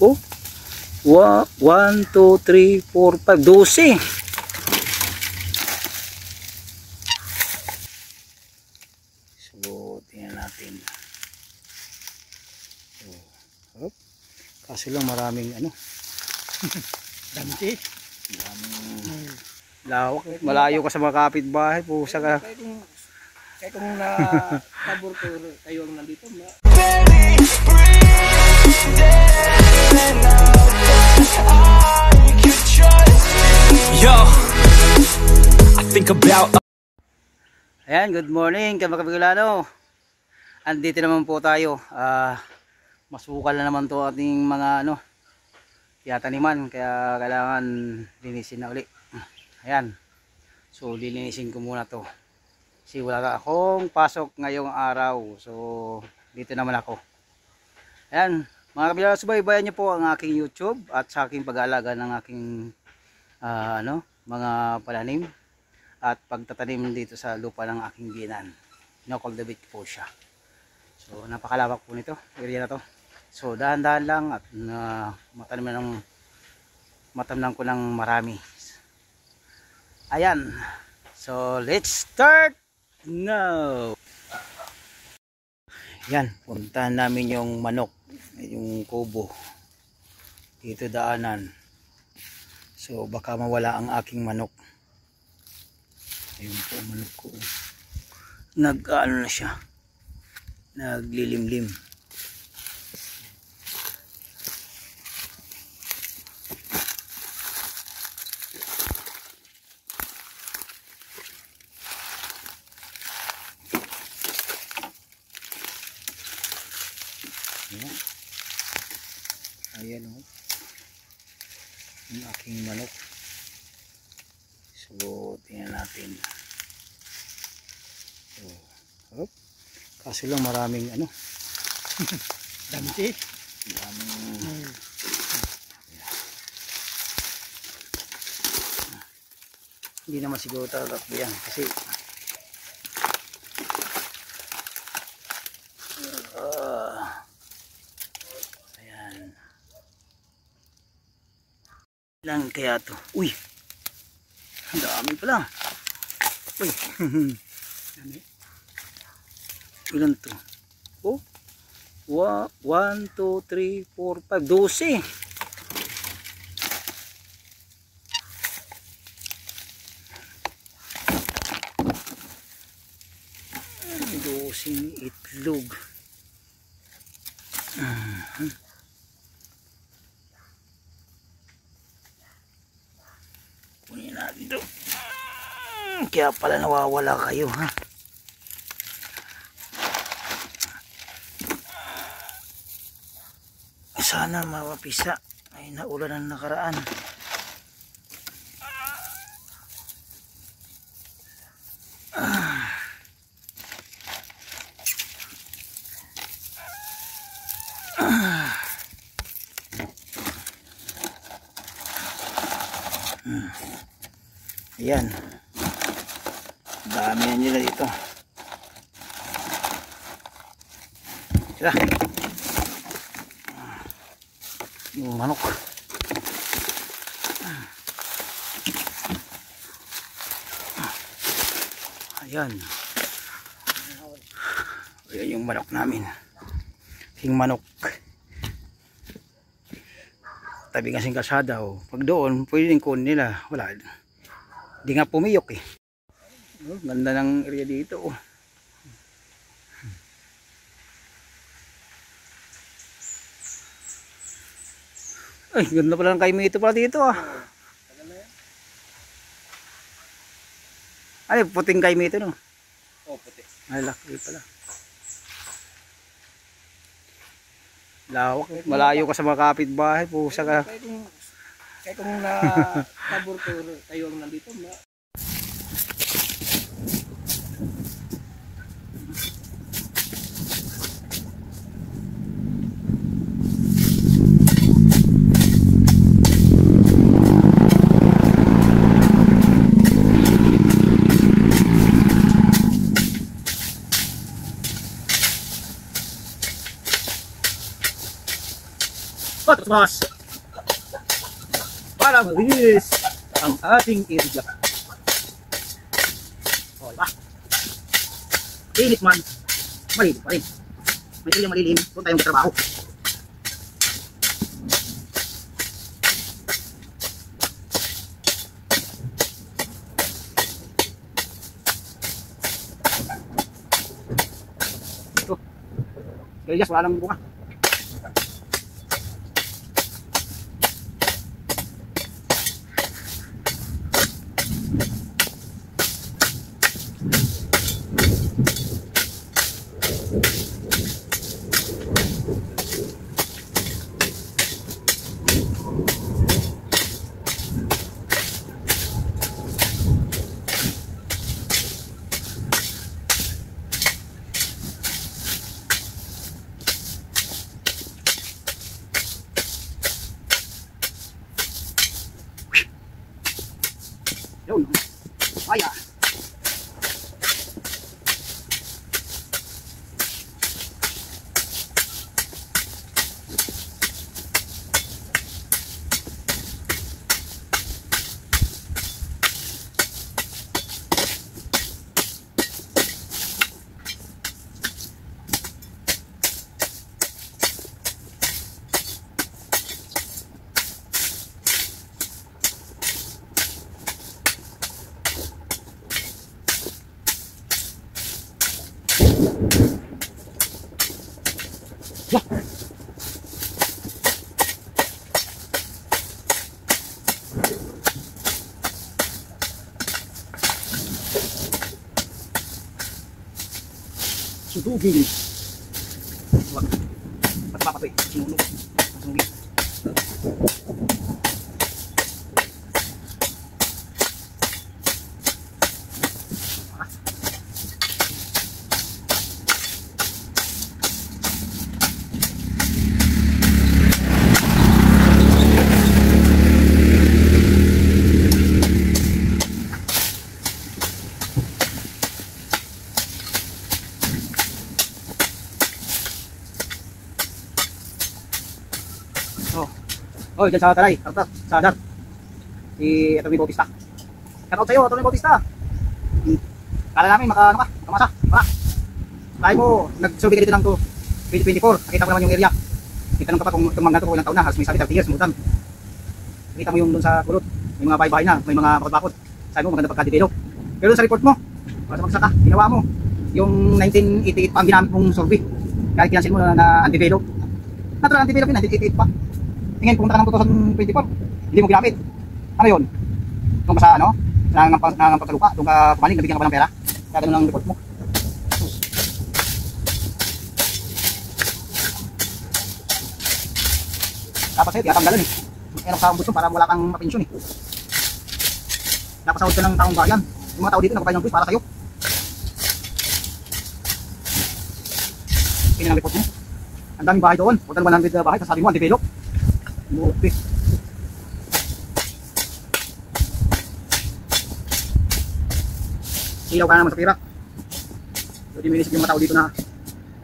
Oh, 1, 2, 3, 4, 5, 12. So, tingnan natin. Oh, kaso lang maraming ano. Damti. Maraming lawak. Malayo ka sa mga kapitbahay po sa ka. Kaya kung na tabor ko kayo ang nandito. Yo, I think about. Ayan, good morning mga kabigulano. Andito naman po tayo. Masukal na naman to ating mga tiyataniman, kaya kailangan linisin na uli. Ayan. So lilinisin ko muna to. Kasi wala akong pasok ngayong araw. So dito naman ako. Ayan, mga kabigulano, subaybayan niyo po ang aking YouTube at sa aking pag-aalaga ng aking mga pananim at pagtatanim dito sa lupa ng aking biyenan. Kinocultivate po siya. So napakalawak po nito, area na to. So dahan-dahan lang at matamnan ko ng marami. Ayan. So let's start now. Yan, puntahan namin yung manok, yung kubo. Dito daanan. So baka mawala ang aking manok. Ayun po manok ko. Nag-ano na siya. Naglilimlim. Ayan. Ayan o. Yung aking manok. So tingnan natin. So, hop. Kaso lang maraming Damti. maraming hindi naman siguro tatakbo yan kasi ayan lang kaya to. Uy, ang dami pala. Uy. Dami. Ilan to? Oh, 1, 2, 3, 4, 5, 12. Dosing itlog. Kunin natin ito. Kaya pala nawawala kayo, ha? Sana mapisa. Ay naulan ng nakaraan. Ayan. Dami na nila dito. Sila. Yung manok. Ayan. Ayan yung manok namin. Yung manok. Tabi kasing kalsada. Oh. Pag doon, pwede din kunin nila. Wala. Hindi nga pumiyok eh. Oh, ganda ng area dito. Oh. Ay, ganda pala ng kaimito pala dito ah. Ay, puting kaimito no? Oh, puti. Ay, laki pala. Lawak, malayo ka sa mga kapitbahay po sa ka. Kaya kung na tabor ko kayo ang nandito. Mas para malinis ang ating area. O, diba? Init man, malilim pa rin. May area malilim, doon tayong trabaho. Ito, gayas, wala nang bunga. Yun. Kaya. Sudugin. Wag. Matapa pa eh. Sinunog. Sunugin. Oh, dyan sa Taray, sa Dar. Si Atty. Bautista. Shoutout sa'yo, Atty. Bautista. Kala namin makamasa. Para. Kaya mo, nag-survey ka dito ng 2024. Nakita mo naman yung area. Itanong ka pa kung itong mga ito po ilang taon na. Halos may sabi 30 years, mutan. Nakita mo yung doon sa kulot. May mga bahay-bahay na, may mga bakod-bakod. Sabi mo, maganda pagka-develop. Pero doon sa report mo, para sa magsaka, ginawa mo. Yung 1988 pa ang ginamit mong survey. Kahit kinansin mo na undevelop. Natural undevelop yun, 1988 pa. Tingin, pumunta ka ng 2024, hindi mo ginamit. Ano yun? Doon ka sa ano? Nangangampak sa lupa, doon ka pumaling, nabigyan ka pa ng pera. Kaya ganun ang report mo. Dapat sa'yo, tiyatanggalan eh. Kaya nagsahod mo para wala kang mapensyon eh. Napasahod ka ng taong bayan. Yung mga tao dito nagpapay ng buwis para sa'yo. Tingin ang report mo. Ang daming bahay doon, 100 bahay, tapos sabi mo, undevelop. Okay. Ilaw ka naman sa pira. So, diminisip yung mga tao dito na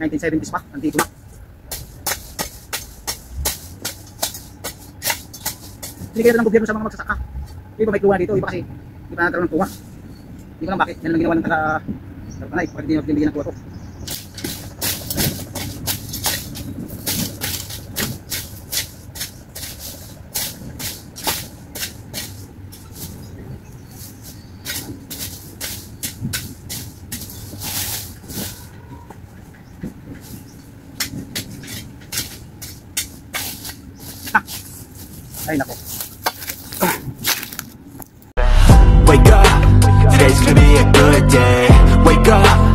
1970s pa, nandito na. Hindi kaya ng gobyerno sa mga magsasaka. Iba may kluwa dito, iba kasi hindi pa nagkaroon ng kluwa. Hindi ko lang bakit, yan lang ginawa ng taga-panay, pag hindi nabigyan ng kluwa to. Ay nako. Wake up, today's gonna be a good day. Wake up,